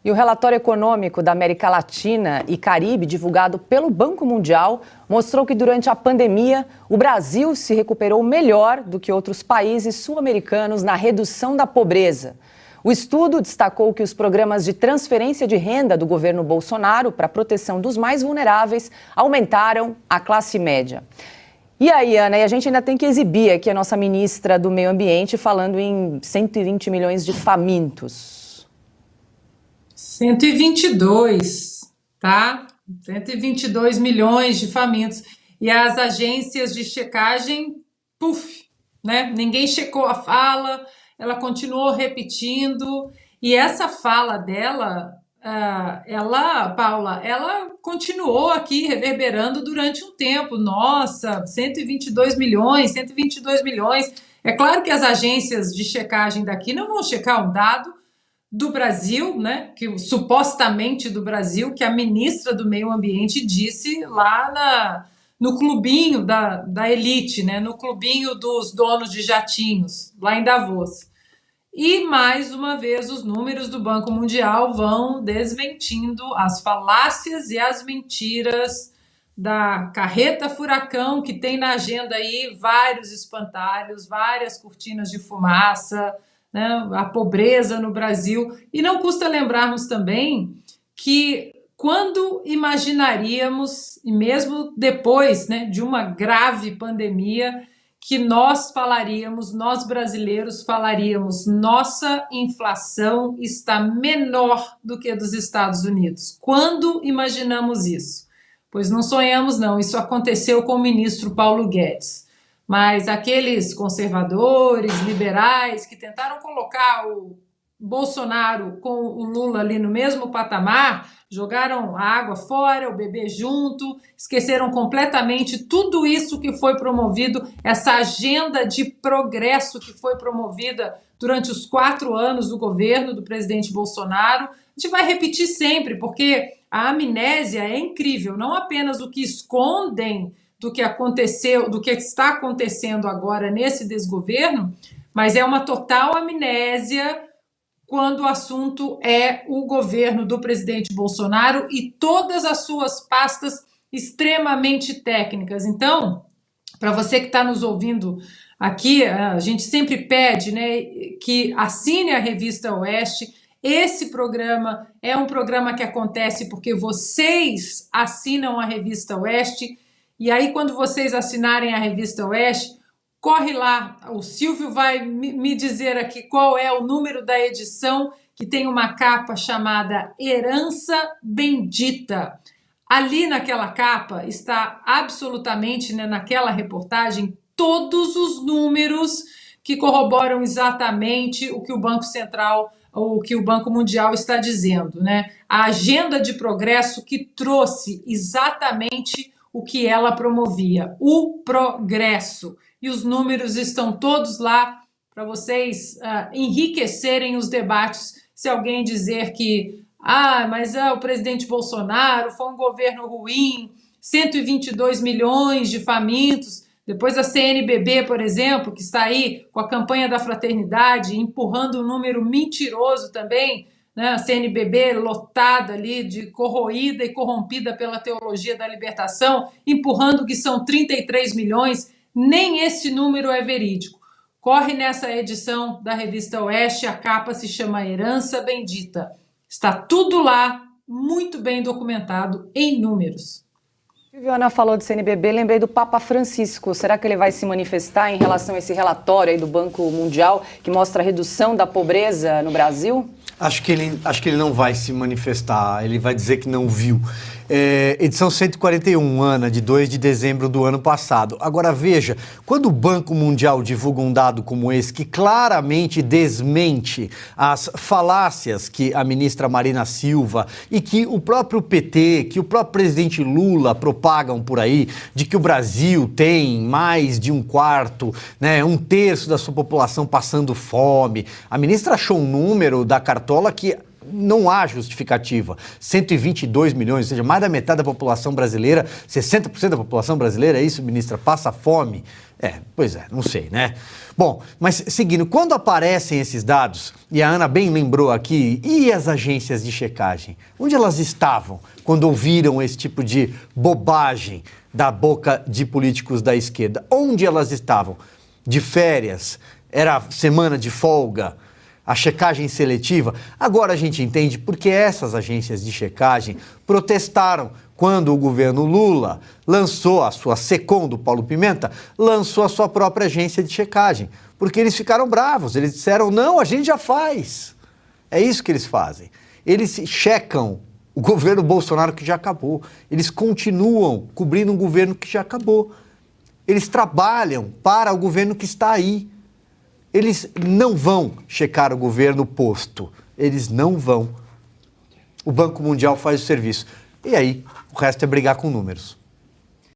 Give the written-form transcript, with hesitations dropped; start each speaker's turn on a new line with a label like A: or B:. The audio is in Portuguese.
A: E o relatório econômico da América Latina e Caribe, divulgado pelo Banco Mundial, mostrou que durante a pandemia, o Brasil se recuperou melhor do que outros países sul-americanos na redução da pobreza. O estudo destacou que os programas de transferência de renda do governo Bolsonaro para a proteção dos mais vulneráveis aumentaram a classe média. E aí, Ana, e a gente ainda tem que exibir aqui a nossa ministra do Meio Ambiente falando em 120 milhões de famintos.
B: 122, tá? 122 milhões de famintos. E as agências de checagem, puf, né? Ninguém checou a fala, ela continuou repetindo. E essa fala dela, Paula, ela continuou aqui reverberando durante um tempo. Nossa, 122 milhões, 122 milhões. É claro que as agências de checagem daqui não vão checar um dado do Brasil, né, que supostamente do Brasil, que a ministra do Meio Ambiente disse lá no clubinho da elite, né, no clubinho dos donos de jatinhos, lá em Davos. E, mais uma vez, os números do Banco Mundial vão desmentindo as falácias e as mentiras da carreta furacão, que tem na agenda aí vários espantalhos, várias cortinas de fumaça, né, a pobreza no Brasil. E não custa lembrarmos também que quando imaginaríamos, e mesmo depois, né, de uma grave pandemia, que nós brasileiros falaríamos, nossa inflação está menor do que a dos Estados Unidos. Quando imaginamos isso? Pois não sonhamos, não. Isso aconteceu com o ministro Paulo Guedes. Mas aqueles conservadores, liberais, que tentaram colocar o Bolsonaro com o Lula ali no mesmo patamar, jogaram a água fora, o bebê junto, esqueceram completamente tudo isso que foi promovido, essa agenda de progresso que foi promovida durante os 4 anos do governo do presidente Bolsonaro. A gente vai repetir sempre, porque a amnésia é incrível, não apenas o que escondem do que aconteceu, do que está acontecendo agora nesse desgoverno, mas é uma total amnésia quando o assunto é o governo do presidente Bolsonaro e todas as suas pastas extremamente técnicas. Então, para você que está nos ouvindo aqui, a gente sempre pede, né, que assine a Revista Oeste. Esse programa é um programa que acontece porque vocês assinam a Revista Oeste. E aí, quando vocês assinarem a Revista Oeste, corre lá, o Silvio vai me dizer aqui qual é o número da edição, que tem uma capa chamada Herança Bendita. Ali naquela capa está absolutamente, né, naquela reportagem, todos os números que corroboram exatamente o que o Banco Central, ou o que o Banco Mundial está dizendo, né? A agenda de progresso que trouxe exatamente o que ela promovia, o progresso. E os números estão todos lá para vocês enriquecerem os debates. Se alguém dizer que mas o presidente Bolsonaro foi um governo ruim, 122 milhões de famintos. Depois a CNBB, por exemplo, que está aí com a campanha da fraternidade, empurrando um número mentiroso também, né? A CNBB lotada ali, corroída e corrompida pela teologia da libertação, empurrando que são 33 milhões, nem esse número é verídico. Corre nessa edição da Revista Oeste, a capa se chama Herança Bendita. Está tudo lá, muito bem documentado em números.
A: A Ana falou do CNBB, lembrei do Papa Francisco. Será que ele vai se manifestar em relação a esse relatório aí do Banco Mundial que mostra a redução da pobreza no Brasil?
C: Acho que ele não vai se manifestar, ele vai dizer que não viu. Edição 141, Ana, de 2 de dezembro do ano passado. Agora veja, quando o Banco Mundial divulga um dado como esse, que claramente desmente as falácias que a ministra Marina Silva e que o próprio PT, que o próprio presidente Lula propagam por aí, de que o Brasil tem mais de 1/4, né, 1/3 da sua população passando fome. A ministra achou um número da Cartola que não há justificativa. 122 milhões, ou seja, mais da metade da população brasileira, 60% da população brasileira, é isso, ministra, passa fome? Pois é, não sei, né? Bom, mas seguindo, quando aparecem esses dados, e a Ana bem lembrou aqui, e as agências de checagem? Onde elas estavam quando ouviram esse tipo de bobagem da boca de políticos da esquerda? Onde elas estavam? De férias? Era semana de folga? A checagem seletiva? Agora a gente entende porque essas agências de checagem protestaram quando o governo Lula lançou a sua SECOM do Paulo Pimenta, lançou a sua própria agência de checagem, porque eles ficaram bravos, eles disseram, não, a gente já faz. É isso que eles fazem. Eles checam o governo Bolsonaro que já acabou, eles continuam cobrindo um governo que já acabou. Eles trabalham para o governo que está aí. Eles não vão checar o governo posto, eles não vão. O Banco Mundial faz o serviço. E aí, o resto é brigar com números.